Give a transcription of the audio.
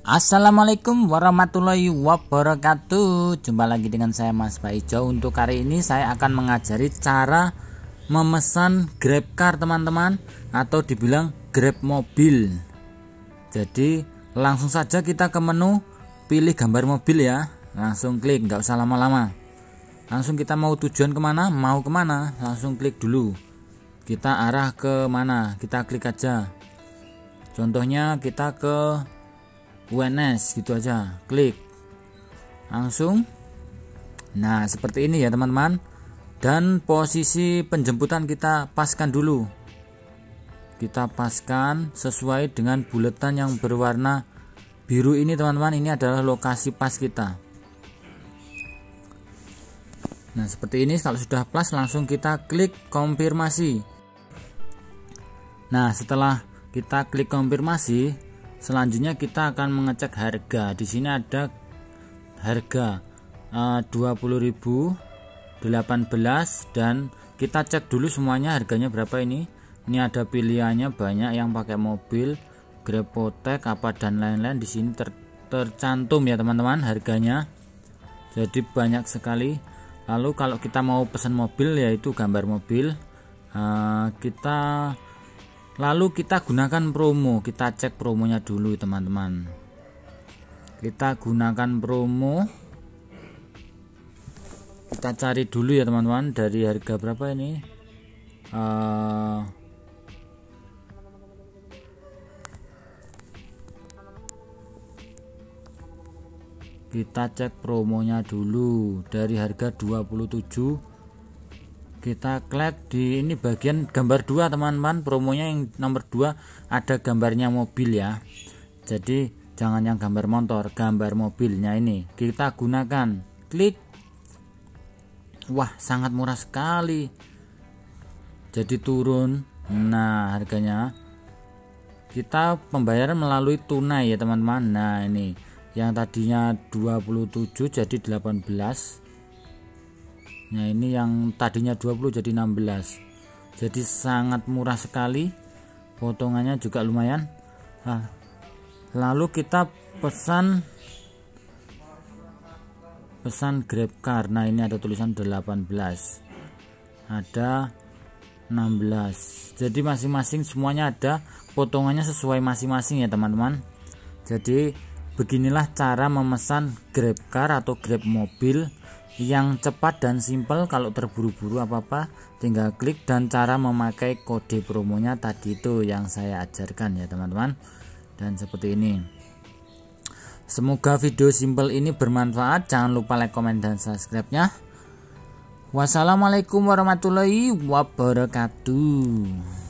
Assalamualaikum warahmatullahi wabarakatuh. Jumpa lagi dengan saya Mas Pak Ijo. Untuk hari ini saya akan mengajari cara memesan GrabCar teman-teman, atau dibilang Grab mobil. Jadi langsung saja kita ke menu, pilih gambar mobil ya. Langsung klik, nggak usah lama-lama. Langsung kita mau tujuan kemana, mau kemana, langsung klik dulu. Kita arah ke mana, kita klik aja. Contohnya kita ke UNS gitu aja, klik langsung. Nah seperti ini ya teman-teman. Dan posisi penjemputan kita paskan dulu, kita paskan sesuai dengan buletan yang berwarna biru ini teman-teman. Ini adalah lokasi pas kita. Nah seperti ini. Kalau sudah pas langsung kita klik konfirmasi. Nah setelah kita klik konfirmasi, selanjutnya kita akan mengecek harga. Di sini ada harga 20.018 dan kita cek dulu semuanya harganya berapa ini. Ini ada pilihannya banyak, yang pakai mobil, Grabotek apa dan lain-lain. Di sini tercantum ya teman-teman harganya. Jadi banyak sekali. Lalu kalau kita mau pesan mobil, yaitu gambar mobil, lalu kita gunakan promo. Kita cek promonya dulu teman-teman. Kita gunakan promo. Kita cari dulu ya teman-teman, dari harga berapa ini. Kita cek promonya dulu dari harga 27. Kita klik di ini bagian gambar 2 teman-teman. Promonya yang nomor 2 ada gambarnya mobil ya. Jadi jangan yang gambar motor, gambar mobilnya ini kita gunakan. Klik. Wah sangat murah sekali. Jadi turun. Nah harganya kita pembayaran melalui tunai ya teman-teman. Nah ini yang tadinya 27 jadi 18. Nah ini yang tadinya 20 jadi 16. Jadi sangat murah sekali. Potongannya juga lumayan. Nah, lalu kita pesan GrabCar. Nah ini ada tulisan 18, ada 16. Jadi masing-masing semuanya ada potongannya sesuai masing-masing ya teman-teman. Jadi beginilah cara memesan GrabCar atau Grab mobil yang cepat dan simpel. Kalau terburu-buru apa-apa tinggal klik, dan cara memakai kode promonya tadi itu yang saya ajarkan ya teman-teman. Dan seperti ini. Semoga video simpel ini bermanfaat. Jangan lupa like, komen, dan subscribe-nya. Wassalamualaikum warahmatullahi wabarakatuh.